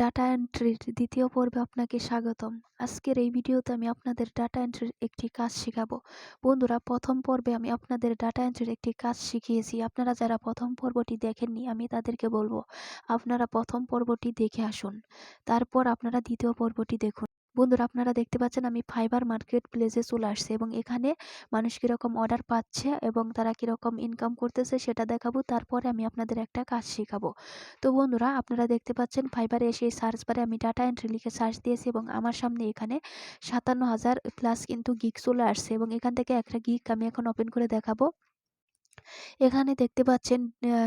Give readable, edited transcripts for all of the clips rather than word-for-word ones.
Data এন্ট্রির দ্বিতীয় পর্বে আপনাকে স্বাগতম। আজকের এই ভিডিওতে আমি আপনাদের ডাটা এন্ট্রির একটি কাজ শেখাবো। বন্ধুরা, প্রথম পর্বে আমি আপনাদের ডাটা এন্ট্রির একটি কাজ শিখিয়েছি। আপনারা যারা প্রথম পর্বটি দেখেননি, আমি তাদেরকে বলবো আপনারা প্রথম পর্বটি দেখে আসুন, তারপর আপনারা দ্বিতীয় পর্বটি দেখুন। বন্ধুরা, আপনারা দেখতে পাচ্ছেন আমি ফাইবার মার্কেট প্লেসে চলে আসছি এবং এখানে মানুষ কীরকম অর্ডার পাচ্ছে এবং তারা কীরকম ইনকাম করতেছে সেটা দেখাবো। তারপরে আমি আপনাদের একটা কাজ শেখাবো। তো বন্ধুরা, আপনারা দেখতে পাচ্ছেন ফাইবারে এসে সার্চ বারে আমি ডাটা এন্ট্রি লিখে সার্চ দিয়েছি এবং আমার সামনে এখানে ৫৭,০০০ প্লাস কিন্তু গিগ চলে আসছে এবং এখান থেকে একটা গিগ আমি এখন ওপেন করে দেখাবো। এখানে দেখতে পাচ্ছেন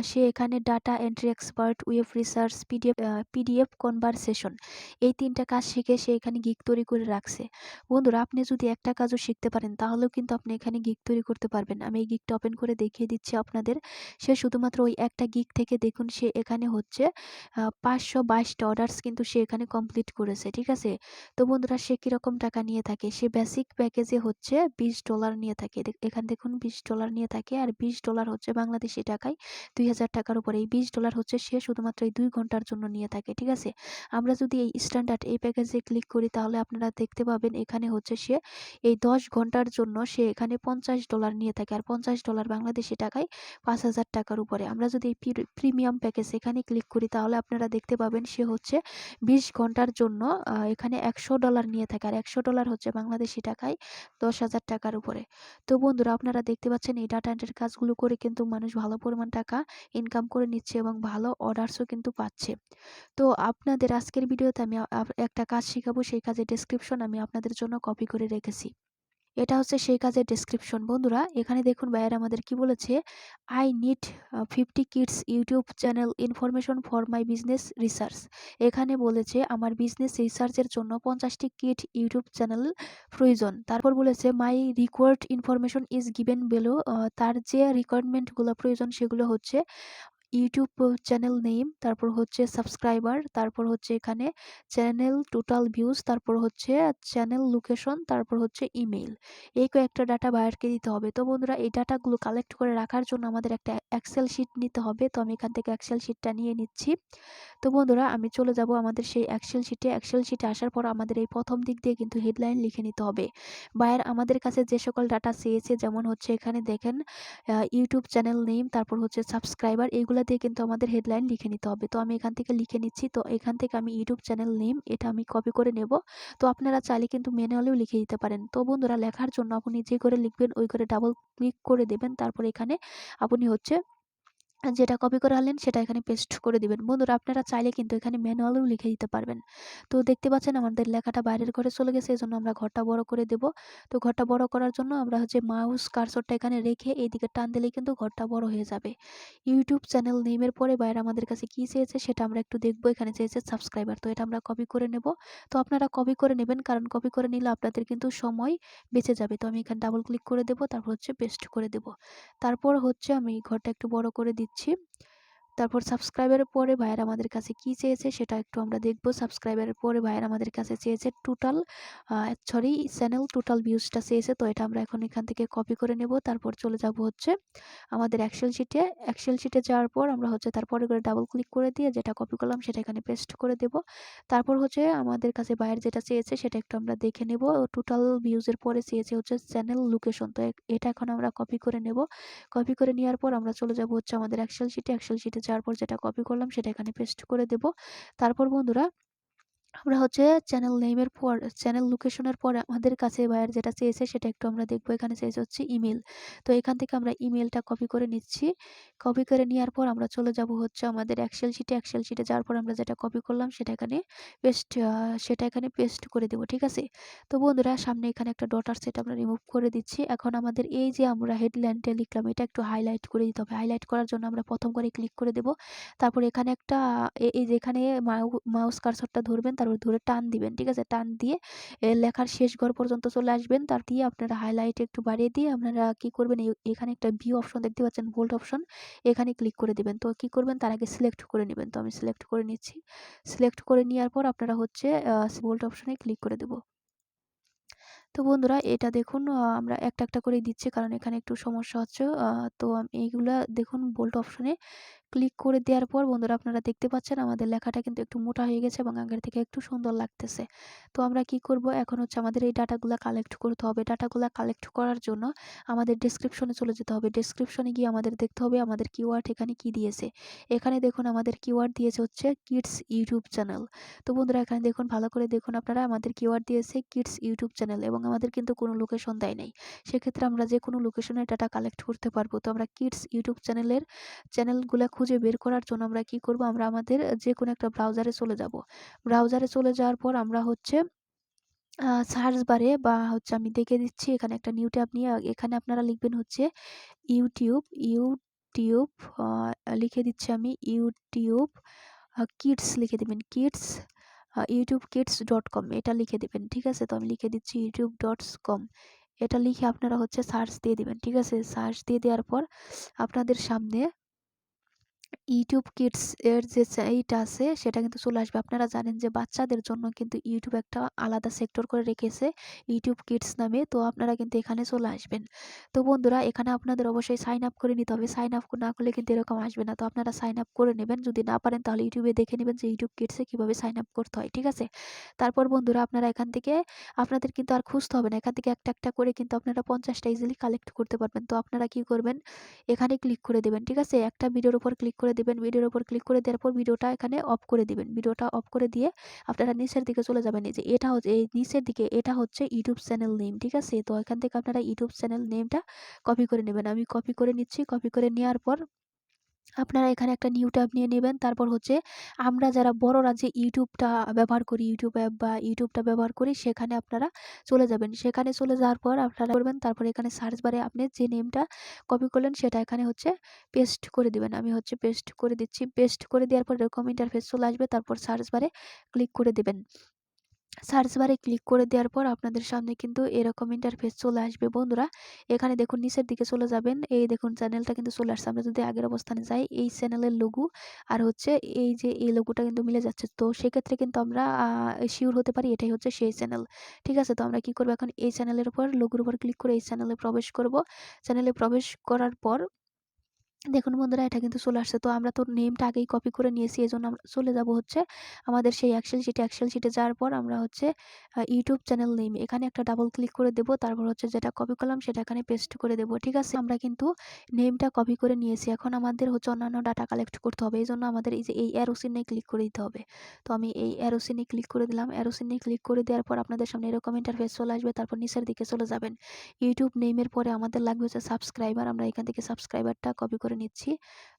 সে এখানে data entry expert, web research, PDF conversation, এই ৩টা কাজ শিখে সে এখানে গিগ তৈরি করে রাখছে। বন্ধুরা, আপনি যদি একটা কাজও শিখতে পারেন তাহলেও কিন্তু আপনি এখানে গিগ তৈরি করতে পারবেন। আমি এই গিগটা ওপেন করে দেখিয়ে দিচ্ছি আপনাদের। সে শুধুমাত্র ওই একটা গিগ থেকে দেখুন সে এখানে হচ্ছে ৫২২টা অর্ডারস কিন্তু সে এখানে কমপ্লিট করেছে, ঠিক আছে? তো বন্ধুরা, সে কীরকম টাকা নিয়ে থাকে? সে বেসিক প্যাকেজে হচ্ছে $20 নিয়ে থাকে। এখানে দেখুন $20 নিয়ে থাকে, আর $20 হচ্ছে বাংলাদেশি টাকায় ২,০০০ টাকার উপরে। এই $20 হচ্ছে সে শুধুমাত্র এই ২ ঘন্টার জন্য নিয়ে থাকে, ঠিক আছে? আমরা যদি এই স্ট্যান্ডার্ড এই প্যাকেজে ক্লিক করি তাহলে আপনারা দেখতে পাবেন এখানে হচ্ছে সে এই ১০ ঘন্টার জন্য সে এখানে $50 নিয়ে থাকে, আর $50 বাংলাদেশি টাকায় ৫,০০০ টাকার উপরে। আমরা যদি এই প্রিমিয়াম প্যাকেজ এখানে ক্লিক করি তাহলে আপনারা দেখতে পাবেন সে হচ্ছে ২০ ঘন্টার জন্য এখানে $১০০ নিয়ে থাকে, আর $১০০ হচ্ছে বাংলাদেশি টাকায় ১০,০০০ টাকার উপরে। তো বন্ধুরা, আপনারা দেখতে পাচ্ছেন এই ডাটা এন্ট্রির কাজগুলো করে কিন্তু মানুষ ভালো পরিমাণ টাকা ইনকাম করে নিচ্ছে এবং ভালো অর্ডারসও কিন্তু পাচ্ছে। তো আপনাদের আজকের ভিডিওতে আমি একটা কাজ শিখাবো, সেই কাজের ডেসক্রিপশন আমি আপনাদের জন্য কপি করে রেখেছি। এটা হচ্ছে সেই কাজের ডেসক্রিপশন। বন্ধুরা, এখানে দেখুন ভাইয়ারা আমাদের কি বলেছে, I need 50 kids YouTube channel information for my business research. এখানে বলেছে আমার বিজনেস রিসার্চের জন্য 50টি কিড ইউটিউব চ্যানেল প্রয়োজন। তারপর বলেছে my required information is given below. তার যে রিকোয়ারমেন্টগুলো প্রয়োজন সেগুলো হচ্ছে ইউটিউব চ্যানেল নেম, তারপর হচ্ছে সাবস্ক্রাইবার, তারপর হচ্ছে এখানে চ্যানেল টোটাল ভিউজ, তারপর হচ্ছে চ্যানেল লোকেশন, তারপর হচ্ছে ইমেইল। এই কয়েকটা ডাটা বায়ারকে দিতে হবে। তো বন্ধুরা, এই ডাটাগুলো কালেক্ট করে রাখার জন্য আমাদের একটা এক্সেল শিট নিতে হবে। তো আমি এখান থেকে এক্সেল শিটটা নিয়ে নিচ্ছি। তো বন্ধুরা, আমি চলে যাব আমাদের সেই এক্সেল শিটে আসার পর আমাদের এই প্রথম দিক দিয়ে কিন্তু হেডলাইন লিখে নিতে হবে। বায়ার আমাদের কাছে যে সকল ডাটা চেয়েছে, যেমন হচ্ছে এখানে দেখেন ইউটিউব চ্যানেল নেম, তারপর হচ্ছে সাবস্ক্রাইবার, এইগুলা দিয়ে কিন্তু আমাদের হেডলাইন লিখে নিতে হবে। তো আমি এখান থেকে লিখে নিচ্ছি। তো এখান থেকে আমি ইউটিউব চ্যানেল নেম এটা আমি কপি করে নেব। তো আপনারা চাইলে কিন্তু ম্যানুয়ালিও লিখে দিতে পারেন। তো বন্ধুরা, লেখার জন্য আপনি যে করে লিখবেন ওই করে ডাবল ক্লিক করে দেবেন। তারপর এখানে আপনি হচ্ছে যেটা কপি করে আনলেন সেটা এখানে পেস্ট করে দিবেন। বন্ধুরা, আপনারা চাইলে কিন্তু এখানে ম্যানুয়ালিও লিখে দিতে পারবেন। তো দেখতে পাচ্ছেন আমাদের লেখাটা বাইরের ঘরে চলে গেছে, এজন্য আমরা ঘরটা বড় করে দেব। তো ঘরটা বড় করার জন্য আমরা হচ্ছে মাউস কার্সরটা এখানে রেখে এইদিকে টান দিলেই কিন্তু ঘরটা বড় হয়ে যাবে। ইউটিউব চ্যানেল নেমের পরে বাইরে আমাদের কাছে কি চেয়েছে সেটা আমরা একটু দেখবো। এখানে চেয়েছে সাবস্ক্রাইবার, তো এটা আমরা কপি করে নেব। তো আপনারা কপি করে নেবেন, কারণ কপি করে নিলে আপনাদের কিন্তু সময় বেঁচে যাবে। তো আমি এখানে ডাবল ক্লিক করে দেব, তারপর হচ্ছে পেস্ট করে দেব। তারপর হচ্ছে আমি ঘরটা একটু বড় করে দিচ্ছি। তারপর সাবস্ক্রাইবারের পরে ভাইয়ার আমাদের কাছে কি চেয়েছে সেটা একটু আমরা দেখব। সাবস্ক্রাইবারের পরে ভাইয়ার আমাদের কাছে চেয়েছে টোটাল চ্যানেল টোটাল ভিউজটা চেয়েছে। তো এটা আমরা এখন এখান থেকে কপি করে নেব। তারপর চলে যাব হচ্ছে আমাদের এক্সেল শিটে যাওয়ার পর আমরা হচ্ছে তারপরে করে ডাবল ক্লিক করে দিয়ে যেটা কপি করলাম সেটা এখানে পেস্ট করে দেব। তারপর হচ্ছে আমাদের কাছে ভাইয়ার যেটা চেয়েছে সেটা একটু আমরা দেখে নেব। টোটাল ভিউজের পরে চেয়েছে হচ্ছে চ্যানেল লোকেশন। তো এটা এখন আমরা কপি করে নেব। কপি করে নেওয়ার পর আমরা চলে যাব হচ্ছে আমাদের এক্সেল শিটে যাওয়ার পর যেটা কপি করলাম সেটা এখানে পেস্ট করে দেব। তারপর বন্ধুরা, আমরা হচ্ছে চ্যানেল নেমের পর চ্যানেল লোকেশনের পরে আমাদের কাছে ভাইয়ার যেটা চেয়েছে সেটা একটু আমরা দেখব। এখানে চেয়েছে হচ্ছে ইমেল। তো এখান থেকে আমরা ইমেলটা কপি করে নিচ্ছি। কপি করে নেওয়ার পর আমরা চলে যাব হচ্ছে আমাদের এক্সেল শিটে যাওয়ার পর আমরা যেটা কপি করলাম সেটা এখানে পেস্ট করে দেব, ঠিক আছে? তো বন্ধুরা, সামনে এখানে একটা ডট আসছে, এটা আমরা রিমুভ করে দিচ্ছি। এখন আমাদের এই যে আমরা হেডলাইনটা লিখলাম এটা একটু হাইলাইট করে দিতে হবে। হাইলাইট করার জন্য আমরা প্রথম করে ক্লিক করে দেব। তারপর এখানে একটা এই যে এখানে মাউস কার্সরটা ধরবেন, তারপর ধরে টান দিবেন, ঠিক আছে? টান দিয়ে লেখার শেষ ঘর পর্যন্ত চলে আসবেন। তার দিয়ে আপনারা হাইলাইট একটু বাড়িয়ে দিয়ে আপনারা কি করবেন, এখানে একটা ভিউ অপশন দেখতে পাচ্ছেন, বোল্ড অপশন, এখানে ক্লিক করে দিবেন। তো কি করবেন, তার আগে সিলেক্ট করে নেবেন। তো আমি সিলেক্ট করে নিচ্ছি। সিলেক্ট করে নেওয়ার পর আপনারা হচ্ছে বোল্ড অপশনে ক্লিক করে দেব। তো বন্ধুরা, এটা দেখুন আমরা একটা করে দিচ্ছি কারণ এখানে একটু সমস্যা হচ্ছে। তো এইগুলা দেখুন বোল্ড অপশনে ক্লিক করে দেওয়ার পর বন্ধুরা আপনারা দেখতে পাচ্ছেন আমাদের লেখাটা কিন্তু একটু মোটা হয়ে গেছে এবং আগের থেকে একটু সুন্দর লাগতেছে। তো আমরা কি করব, এখন হচ্ছে আমাদের এই ডাটাগুলা কালেক্ট করতে হবে। ডাটাগুলা কালেক্ট করার জন্য আমাদের ডেসক্রিপশনে চলে যেতে হবে। ডেসক্রিপশনে গিয়ে আমাদের দেখতে হবে আমাদের কিওয়ার্ড এখানে কি দিয়েছে। এখানে দেখুন আমাদের কিওয়ার্ড দিয়েছে হচ্ছে কিডস ইউটিউব চ্যানেল। তো বন্ধুরা এখানে দেখুন, ভালো করে দেখুন আপনারা, আমাদের কিওয়ার্ড দিয়েছে কিডস ইউটিউব চ্যানেল এবং আমাদের কিন্তু কোনো লোকেশন দেয় নাই। সেক্ষেত্রে আমরা যে কোনো লোকেশনের ডাটা কালেক্ট করতে পারবো। তো আমরা কিডস ইউটিউব চ্যানেলগুলা খুঁজে বের করার জন্য আমরা কি করব, আমরা আমাদের যে কোনো একটা ব্রাউজারে চলে যাব। ব্রাউজারে চলে যাওয়ার পর আমরা হচ্ছে সার্চ বারে বা হচ্ছে আমি দেখে দিচ্ছি, এখানে একটা নিউ ট্যাব নিয়ে এখানে আপনারা লিখবেন হচ্ছে ইউটিউব ইউটিউব লিখে দিচ্ছি আমি ইউটিউব কিডস লিখে দিবেন, কিডস youtube-kids.com এটা লিখে দিবেন। ঠিক আছে, তো আমি লিখে দিচ্ছি youtube.com। এটা লিখে আপনারা হচ্ছে সার্চ দিয়ে দিবেন। ঠিক আছে, সার্চ দিয়ে দেওয়ার পর আপনাদের সামনে ইউটিউব কিডস এর যে এইটা আছে সেটা কিন্তু চলে আসবে। আপনারা জানেন যে বাচ্চাদের জন্য কিন্তু ইউটিউব একটা আলাদা সেক্টর করে রেখেছে ইউটিউব কিডস নামে। তো আপনারা কিন্তু এখানে চলে আসবেন। তো বন্ধুরা এখানে আপনাদের অবশ্যই সাইন আপ করে নিতে হবে। সাইন আপ না করলে কিন্তু এরকম আসবে না। তো আপনারা সাইন আপ করে নেবেন। যদি না পারেন তাহলে ইউটিউবে দেখে নেবেন যে ইউটিউব কিডসে কিভাবে সাইন আপ করতে হয়। ঠিক আছে, তারপর বন্ধুরা আপনারা এখান থেকে আপনাদের কিন্তু আর খুঁজতে হবে না। এখান থেকে একটা একটা করে কিন্তু আপনারা 50টা ইজিলি কালেক্ট করতে পারবেন। তো আপনারা কি করবেন, এখানে ক্লিক করে দেবেন। ঠিক আছে, একটা ভিডিওর উপর ক্লিক করে দিবেন। ভিডিওর উপর ক্লিক করে দেওয়ার পর ভিডিওটা এখানে অফ করে দিবেন। ভিডিওটা অফ করে দিয়ে আপনারা নিচের দিকে চলে যাবেন। এই যে এটা হচ্ছে এই নিচের দিকে এটা হচ্ছে ইউটিউব চ্যানেল নেম। ঠিক আছে, তো এখান থেকে আপনারা ইউটিউব চ্যানেল নেমটা কপি করে নেবেন। আমি কপি করে নিচ্ছি। কপি করে নেওয়ার পর আপনারা এখানে একটা নিউ ট্যাব নিয়ে নেবেন। তারপর হচ্ছে আমরা যারা বড়রা যে ইউটিউবটা ব্যবহার করি, ইউটিউব অ্যাপ বা ইউটিউবটা ব্যবহার করি, সেখানে আপনারা চলে যাবেন। সেখানে চলে যাওয়ার পর আপনারা করবেন, তারপর এখানে সার্চ বারে আপনি যে নেমটা কপি করলেন সেটা এখানে হচ্ছে পেস্ট করে দিবেন। আমি হচ্ছে পেস্ট করে দিচ্ছি। পেস্ট করে দেওয়ার পর এরকম ইন্টারফেস চলে আসবে। তারপর সার্চ বারে ক্লিক করে দিবেন। সার্চ বারে ক্লিক করে দেওয়ার পর আপনাদের সামনে কিন্তু এরকম ইন্টারফেস চলে আসবে। বন্ধুরা এখানে দেখুন নিচের দিকে চলে যাবেন। এই দেখুন চ্যানেলটা কিন্তু চলে আসছে। আমরা যদি আগের অবস্থানে যাই, এই চ্যানেলের লোগো আর হচ্ছে এই যে এই লোগোটা কিন্তু মিলে যাচ্ছে। তো সেক্ষেত্রে কিন্তু আমরা শিওর হতে পারি এটাই হচ্ছে সেই চ্যানেল। ঠিক আছে, তো আমরা কি করবো, এখন এই চ্যানেলের উপর লোগোর উপর ক্লিক করে এই চ্যানেলে প্রবেশ করব। চ্যানেলে প্রবেশ করার পর দেখুন বন্ধুরা এটা কিন্তু চলে আসছে। তো আমরা তো নেমটা আগেই কপি করে নিয়েছি, এজন্য আমরা চলে যাব হচ্ছে আমাদের সেই এক্সেল শিটে যাওয়ার পর আমরা হচ্ছে ইউটিউব চ্যানেল নেম এখানে একটা ডাবল ক্লিক করে দেব। তারপর হচ্ছে যেটা কপি করলাম সেটা এখানে পেস্ট করে দেব। ঠিক আছে, আমরা কিন্তু নেমটা কপি করে নিয়েছি। এখন আমাদের হচ্ছে অন্যান্য ডাটা কালেক্ট করতে হবে। এই জন্য আমাদের এই যে এই অ্যারো চিহ্নে ক্লিক করে দিতে হবে। তো আমি এই অ্যারো চিহ্নে ক্লিক করে দিলাম। অ্যারো চিহ্নে ক্লিক করে দেওয়ার পর আপনাদের সামনে এরকম ইন্টারফেস চলে আসবে। তারপর নিচের দিকে চলে যাবেন। ইউটিউব নেমের পরে আমাদের লাগবে হচ্ছে সাবস্ক্রাইবার। আমরা এখান থেকে সাবস্ক্রাইবারটা কপি করে নিচ্ছি।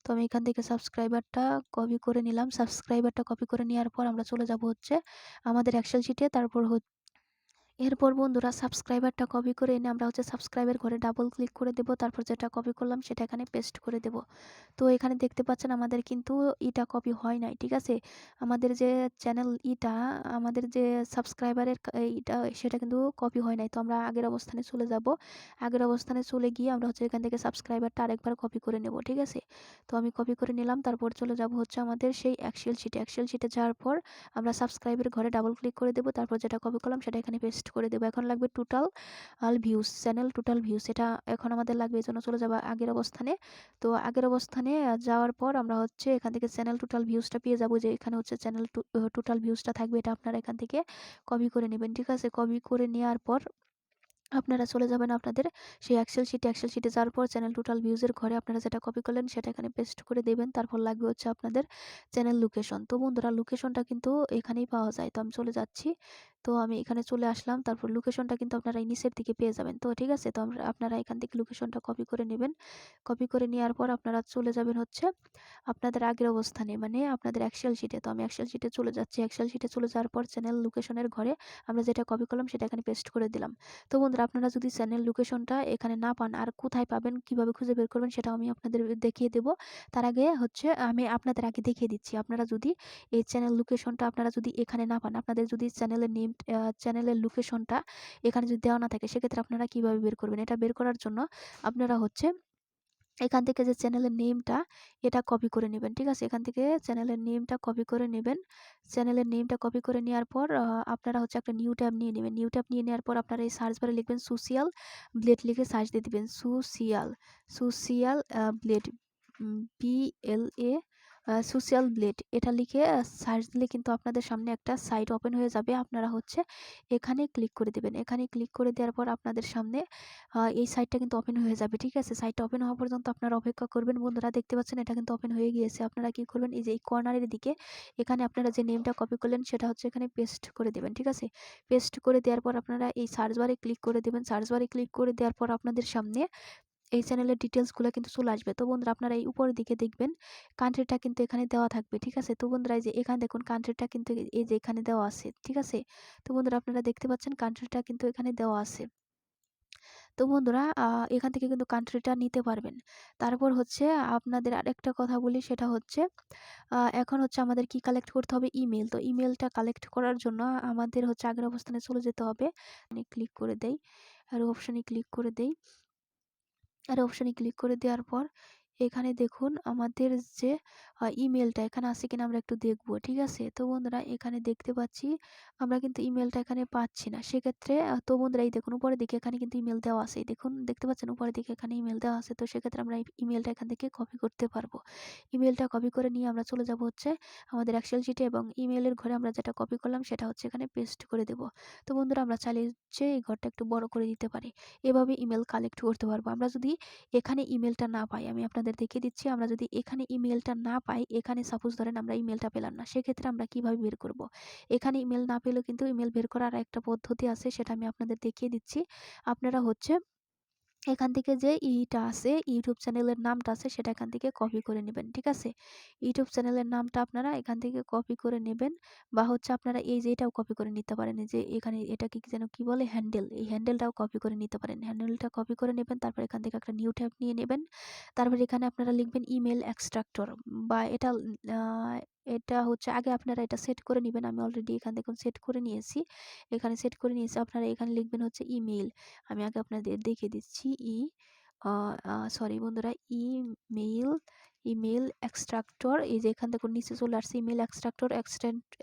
তো আমি এখান থেকে সাবস্ক্রাইবারটা কপি করে নিলাম। সাবস্ক্রাইবারটা কপি করে নেওয়ার পর আমরা চলে যাব হচ্ছে আমাদের এক্সেল শিটে। তারপর এরপর বন্ধুরা সাবস্ক্রাইবারটা কপি করে এনে আমরা হচ্ছে সাবস্ক্রাইবের ঘরে ডাবল ক্লিক করে দেব। তারপর যেটা কপি করলাম সেটা এখানে পেস্ট করে দেব। তো এখানে দেখতে পাচ্ছেন আমাদের কিন্তু ইটা কপি হয় নাই। ঠিক আছে, আমাদের যে চ্যানেল আমাদের যে সাবস্ক্রাইবারের ইটা সেটা কিন্তু কপি হয় নাই। তো আমরা আগের অবস্থানে চলে যাব। আগের অবস্থানে চলে গিয়ে আমরা হচ্ছে এখান থেকে সাবস্ক্রাইবারটা আরেকবার কপি করে নেব। ঠিক আছে, তো আমি কপি করে নিলাম। তারপর চলে যাব হচ্ছে আমাদের সেই এক্সেল শিটে যাওয়ার পর আমরা সাবস্ক্রাইবের ঘরে ডাবল ক্লিক করে দেব। তারপর যেটা কপি করলাম সেটা এখানে পেস্ট করে দেব। এখন লাগবে total views, channel total views, এটা এখন আমাদের লাগবে। এই জন্য চলে যাবো আগের অবস্থানে। তো আগের অবস্থানে যাওয়ার পর আমরা হচ্ছে এখান থেকে চ্যানেল টোটাল ভিউজটা পেয়ে যাব। যে এখানে হচ্ছে চ্যানেল টোটাল ভিউজটা থাকবে, এটা আপনারা এখান থেকে কপি করে নেবেন। ঠিক আছে, কপি করে নেওয়ার পর আপনারা চলে যাবেন আপনাদের সেই এক্সেল শিটে যাওয়ার পর চ্যানেল টোটাল ভিউজের ঘরে আপনারা যেটা কপি করলেন সেটা এখানে পেস্ট করে দেবেন। তারপর লাগবে হচ্ছে আপনাদের চ্যানেল লোকেশন। তো বন্ধুরা লোকেশনটা কিন্তু এখানেই পাওয়া যায়। তো আমি চলে যাচ্ছি। তো আমি এখানে চলে আসলাম। তারপর লোকেশনটা কিন্তু আপনারা এই নিচের দিকে পেয়ে যাবেন। তো ঠিক আছে, তো আপনারা এখান থেকে লোকেশনটা কপি করে নেবেন। কপি করে নেওয়ার পর আপনারা চলে যাবেন হচ্ছে আপনাদের আগের অবস্থানে, মানে আপনাদের এক্সেল শিটে। তো আমি এক্সেল শিটে চলে যাচ্ছি। এক্সেল শিটে চলে যাওয়ার পর চ্যানেল লোকেশনের ঘরে আমরা যেটা কপি করলাম সেটা এখানে পেস্ট করে দিলাম। তো বন্ধুরা আপনারা যদি চ্যানেল লোকেশনটা এখানে না পান আর কোথায় পাবেন, কিভাবে খুঁজে বের করবেন সেটাও আমি আপনাদের দেখিয়ে দেব। তার আগে হচ্ছে আমি আপনাদের আগে দেখিয়ে দিচ্ছি, আপনারা যদি এই চ্যানেল লোকেশনটা আপনারা যদি এখানে না পান, আপনাদের যদি চ্যানেলের লোকেশনটা এখানে যদি দেওয়া না থাকে, সেক্ষেত্রে আপনারা কিভাবে বের করবেন। এটা বের করার জন্য আপনারা হচ্ছে এখান থেকে যে চ্যানেলের নেমটা এটা কপি করে নেবেন। ঠিক আছে, এখান থেকে চ্যানেলের নেমটা কপি করে নেবেন। চ্যানেলের নেমটা কপি করে নেওয়ার পর আপনারা হচ্ছে একটা নিউ ট্যাব নিয়ে নেবেন। নিউ ট্যাব নিয়ে নেওয়ার পর আপনারা এই সার্চ বারে লিখবেন সোশিয়াল ব্লেড লিখে সার্চ দিয়ে দিবেন। Social blade BLA social blade এটা লিখে সার্চ দিলে কিন্তু আপনাদের সামনে একটা সাইট ওপেন হয়ে যাবে। আপনারা হচ্ছে এখানে ক্লিক করে দেবেন। এখানে ক্লিক করে দেওয়ার পর আপনাদের সামনে এই সাইটটা কিন্তু ওপেন হয়ে যাবে। ঠিক আছে? সাইটটা ওপেন হওয়া পর্যন্ত আপনারা অপেক্ষা করবেন। বন্ধুরা দেখতে পাচ্ছেন এটা কিন্তু ওপেন হয়ে গিয়েছে। আপনারা কি করবেন, এই যে এই কর্নারের দিকে এখানে আপনারা যে নেমটা কপি করলেন সেটা হচ্ছে এখানে পেস্ট করে দেবেন। ঠিক আছে? পেস্ট করে দেওয়ার পর আপনারা এই সার্চ বারে ক্লিক করে দেবেন। সার্চ বারে ক্লিক করে দেওয়ার পর আপনাদের সামনে এই চ্যানেলের ডিটেলসগুলো কিন্তু চলে আসবে। তো বন্ধুরা আপনারা এই উপরের দিকে দেখবেন কান্ট্রিটা কিন্তু এখানে দেওয়া থাকবে। ঠিক আছে? তো বন্ধুরা এই যে এখানে দেখুন কান্ট্রিটা কিন্তু এই যে এখানে দেওয়া আছে। ঠিক আছে? তো বন্ধুরা আপনারা দেখতে পাচ্ছেন কান্ট্রিটা কিন্তু এখানে দেওয়া আছে। তো বন্ধুরা এখান থেকে কিন্তু কান্ট্রিটা নিতে পারবেন। তারপর হচ্ছে আপনাদের আরেকটা কথা বলি, সেটা হচ্ছে এখন হচ্ছে আমাদের কি কালেক্ট করতে হবে, ইমেল। তো ইমেলটা কালেক্ট করার জন্য আমাদের হচ্ছে আগের অবস্থানে চলে যেতে হবে। ক্লিক করে দেই, আর অপশনে ক্লিক করে দেই। আর অপশনে ক্লিক করে দেওয়ার পর এখানে দেখুন আমাদের যে ইমেলটা এখানে আছে কিনা আমরা একটু দেখব। ঠিক আছে? তো বন্ধুরা এখানে দেখতে পাচ্ছি আমরা কিন্তু ইমেলটা এখানে পাচ্ছি না। সেক্ষেত্রে তো বন্ধুরা এই দেখুন উপরের দিকে এখানে কিন্তু ইমেল দেওয়া আছে। দেখুন দেখতে পাচ্ছেন উপরের দিকে এখানে ইমেল দেওয়া আছে। তো সেক্ষেত্রে আমরা এই ইমেলটা এখান থেকে কপি করতে পারবো। ইমেলটা কপি করে নিয়ে আমরা চলে যাব হচ্ছে আমাদের এক্সেল শিটে, এবং ইমেলের ঘরে আমরা যেটা কপি করলাম সেটা হচ্ছে এখানে পেস্ট করে দেব। তো বন্ধুরা আমরা চাইলে হচ্ছে এই ঘরটা একটু বড় করে দিতে পারি। এভাবে ইমেল কালেক্ট করতে পারবো। আমরা যদি এখানে ইমেলটা না পাই, আমি আপনাদের দেখিয়ে দিচ্ছি, আমরা যদি এখানে ইমেলটা না পাই, এখানে সাপোজ ধরেন আমরা ইমেলটা পেলাম না, সেক্ষেত্রে আমরা কিভাবে বের করব। এখানে ইমেল না পেলেও কিন্তু ইমেল বের করার একটা পদ্ধতি আছে, সেটা আমি আপনাদের দেখিয়ে দিচ্ছি। আপনারা হচ্ছে এখান থেকে যে ইটা আছে, ইউটিউব চ্যানেলের নামটা আছে, সেটা এখান থেকে কপি করে নেবেন। ঠিক আছে? ইউটিউব চ্যানেলের নামটা আপনারা এখান থেকে কপি করে নেবেন, বা হচ্ছে আপনারা এই যে এটাও কপি করে নিতে পারেন। এই যে এখানে এটাকে যেন কি বলে, হ্যান্ডেল, এই হ্যান্ডেলটাও কপি করে নিতে পারেন। হ্যান্ডেলটা কপি করে নেবেন, তারপর এখান থেকে একটা নিউ ট্যাব নিয়ে নেবেন। তারপর এখানে আপনারা লিখবেন ইমেল এক্সট্রাক্টর, বা এটা হচ্ছে আগে আপনারা এটা সেট করে নেবেন। আমি অলরেডি এখান থেকে সেট করে নিয়েছি। এখানে সেট করে নিয়েছি। আপনারা এখানে লিখবেন হচ্ছে ইমেইল। আমি আগে আপনাদের দেখিয়ে দিচ্ছি। সরি বন্ধুরা, ইমেইল ইমেইল এক্সট্রাক্টর, এই যে এখান থেকে নিচে চলে আসছে email extractor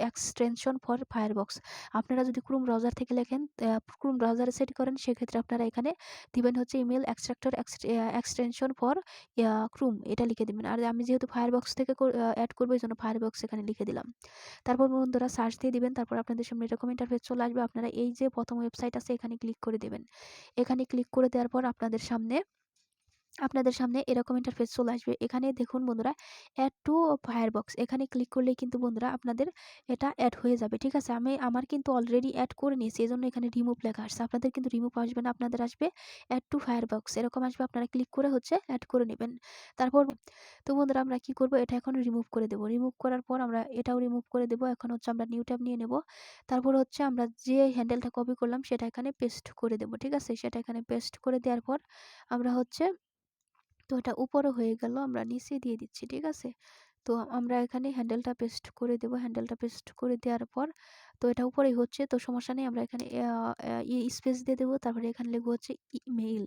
extension for firebox. আপনারা যদি ক্রোম ব্রাউজার থেকে লেখেন, ক্রোম ব্রাউজারে সেট করেন, সেক্ষেত্রে আপনারা এখানে দিবেন হচ্ছে email extractor extension for Chrome, এটা লিখে দিবেন। আর আমি যেহেতু ফায়ারবক্স থেকে অ্যাড করবো, এই জন্য ফায়ারবক্স এখানে লিখে দিলাম। তারপর বন্ধুরা সার্চ দিয়ে দিবেন। তারপর আপনাদের সামনে এরকম ইন্টারফেস চলে আসবে। আপনারা এই যে প্রথম ওয়েবসাইট আছে এখানে ক্লিক করে দেবেন। এখানে ক্লিক করে দেওয়ার পর আপনাদের সামনে এরকম ইন্টারফেস চলে আসবে। এখানে দেখুন বন্ধুরা, অ্যাড টু ফায়ারবক্স, এখানে ক্লিক করলেই কিন্তু বন্ধুরা আপনাদের এটা অ্যাড হয়ে যাবে। ঠিক আছে? আমার কিন্তু অলরেডি অ্যাড করে নিয়েছি, এজন্য এখানে রিমুভ লেখা আসছে। আপনাদের কিন্তু রিমুভ আসবে না, আপনাদের আসবে অ্যাড টু ফায়ারবক্স, এরকম আসবে। আপনারা ক্লিক করে হচ্ছে অ্যাড করে নেবেন। তারপর তো বন্ধুরা আমরা কি করব, এটা এখন রিমুভ করে দেব। রিমুভ করার পর আমরা এটাও রিমুভ করে দেব। এখন হচ্ছে আমরা নিউ ট্যাব নিয়ে নেব। তারপর হচ্ছে আমরা যে হ্যান্ডেলটা কপি করলাম সেটা এখানে পেস্ট করে দেব। ঠিক আছে? সেটা এখানে পেস্ট করে দেওয়ার পর আমরা হচ্ছে, তো এটা উপরে হয়ে গেল, আমরা নিচে দিয়ে দিচ্ছি। ঠিক আছে? তো আমরা এখানে হ্যান্ডেলটা পেস্ট করে দেব। হ্যান্ডেলটা পেস্ট করে দেওয়ার পর তো এটা উপরেই হচ্ছে, তো সমস্যা নেই, আমরা এখানে স্পেস দিয়ে দেবো। তারপরে এখানে লিখবো হচ্ছে ইমেইল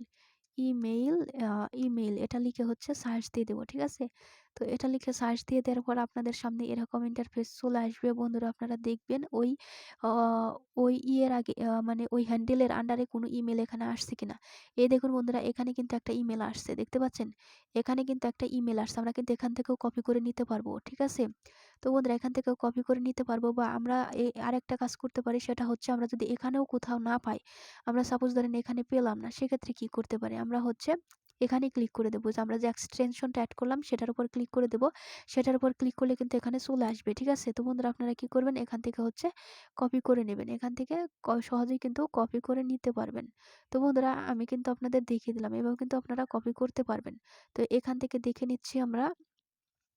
ইমেইল ইমেইল, এটা লিখে হচ্ছে সার্চ দিয়ে দেবো। ঠিক আছে? তো এটা লিখে সার্চ দিয়ে দেওয়ার পর আপনাদের সামনে এরকম ইন্টারফেস চলে আসবে। বন্ধুরা আপনারা দেখবেন ওই ইয়ের আগে মানে ওই হ্যান্ডেলের আন্ডারে কোনো ইমেল এখানে আসছে কিনা। এই দেখুন বন্ধুরা, এখানে কিন্তু একটা ইমেল আসছে, দেখতে পাচ্ছেন? এখানে কিন্তু একটা ইমেল আসছে, আমরা কিন্তু এখান থেকেও কপি করে নিতে পারবো। ঠিক আছে? তো বন্ধুরা এখান থেকেও কপি করে নিতে পারবো, বা আমরা আরেকটা কাজ করতে পারি, সেটা হচ্ছে আমরা যদি এখানেও কোথাও না পাই, আমরা সাপোজ ধরেন এখানে পেলাম না, সেক্ষেত্রে কি করতে পারি, আমরা হচ্ছে এখানে ক্লিক করে দেবো, যে আমরা যে এক্সটেনশনটা অ্যাড করলাম সেটার উপর ক্লিক করে দেবো। সেটার উপর ক্লিক করলে কিন্তু এখানে চলে আসবে। ঠিক আছে? তো বন্ধুরা আপনারা কি করবেন, এখান থেকে হচ্ছে কপি করে নেবেন। এখান থেকে সহজেই কিন্তু কপি করে নিতে পারবেন। তো বন্ধুরা আমি কিন্তু আপনাদের দেখিয়ে দিলাম, এভাবে কিন্তু আপনারা কপি করতে পারবেন। তো এখান থেকে দেখে নিচ্ছি আমরা,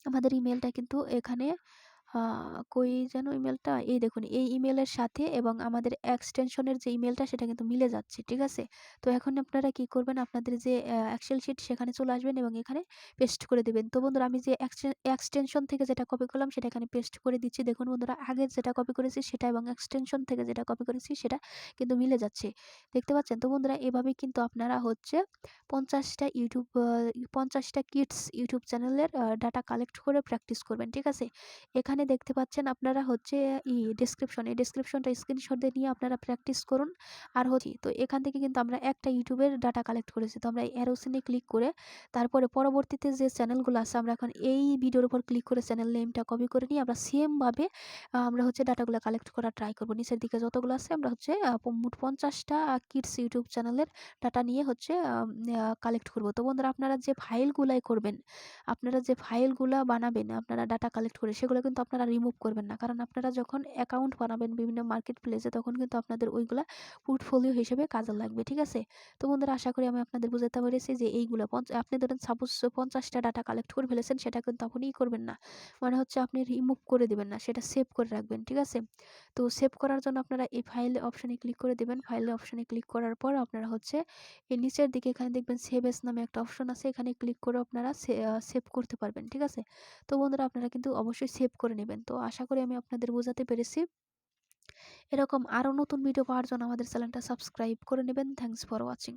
আমাদের ইমেলটা কিন্তু এখানে কই যেন ইমেলটা, এই দেখুন এই ইমেলের সাথে এবং আমাদের এক্সটেনশনের যে ইমেলটা সেটা কিন্তু মিলে যাচ্ছে। ঠিক আছে? তো এখন আপনারা কি করবেন, আপনাদের যে এক্সেল শিট সেখানে চলে আসবেন এবং এখানে পেস্ট করে দেবেন। তো বন্ধুরা আমি যে এক্সটেনশন থেকে যেটা কপি করলাম সেটা এখানে পেস্ট করে দিচ্ছি। দেখুন বন্ধুরা, আগের যেটা কপি করেছি সেটা এবং এক্সটেনশন থেকে যেটা কপি করেছি সেটা কিন্তু মিলে যাচ্ছে, দেখতে পাচ্ছেন? তো বন্ধুরা এভাবেই কিন্তু আপনারা হচ্ছে 50টা কিডস ইউটিউব চ্যানেলের ডাটা কালেক্ট করে প্র্যাকটিস করবেন। ঠিক আছে? এখানে এখানে দেখতে পাচ্ছেন আপনারা হচ্ছে এই ডেসক্রিপশনটা স্ক্রিনশট দিয়ে নিয়ে আপনারা প্র্যাকটিস করুন। আর তো এখান থেকে কিন্তু আমরা একটা ইউটিউবের ডাটা কালেক্ট করেছি। তো আমরা এই অ্যারো চিহ্নে ক্লিক করে তারপরে পরবর্তীতে যে চ্যানেলগুলো আছে আমরা এখন এই ভিডিওর উপর ক্লিক করে চ্যানেল নেমটা কপি করে নিয়ে আমরা সেম ভাবে আমরা হচ্ছে ডাটাগুলো কালেক্ট করার ট্রাই করব। নিচের দিকে যতগুলো আছে আমরা হচ্ছে মোট 50টা কিডস ইউটিউব চ্যানেলের ডাটা নিয়ে হচ্ছে কালেক্ট করব। তো বন্ধুরা আপনারা যে ফাইলগুলাই করবেন, আপনারা যে ফাইলগুলা বানাবেন আপনারা ডাটা কালেক্ট করে, সেগুলো কিন্তু আপনারা রিমুভ করবেন না। কারণ আপনারা যখন অ্যাকাউন্ট বানাবেন বিভিন্ন মার্কেট প্লেসে তখন কিন্তু আপনাদের ওইগুলা পোর্টফোলিও হিসেবে কাজে লাগবে। ঠিক আছে? তো বন্ধুরা আশা করি আমি আপনাদের বুঝাতে পেরেছি যে এইগুলা আপনি ধরেন সাপোজ 50টা ডাটা কালেক্ট করে ফেলেছেন, সেটা কিন্তু আপনি করবেন না। মানে হচ্ছে আপনি রিমুভ করে দিবেন না, সেটা সেভ করে রাখবেন। ঠিক আছে? তো সেভ করার জন্য আপনারা এই ফাইল অপশনে ক্লিক করে দিবেন। ফাইল অপশনে ক্লিক করার পর আপনারা হচ্ছে এর নিচের দিকে এখানে দেখবেন সেভ এস নামে একটা অপশন আছে, এখানে ক্লিক করে আপনারা সেভ করতে পারবেন। ঠিক আছে? তো বন্ধুরা আপনারা কিন্তু অবশ্যই সেভ করে নেবেন। তো আশা করি আমি আপনাদের বোঝাতে পেরেছি। এরকম আরো নতুন ভিডিও পাওয়ার জন্য আমাদের চ্যানেলটা সাবস্ক্রাইব করে নেবেন। Thanks for watching.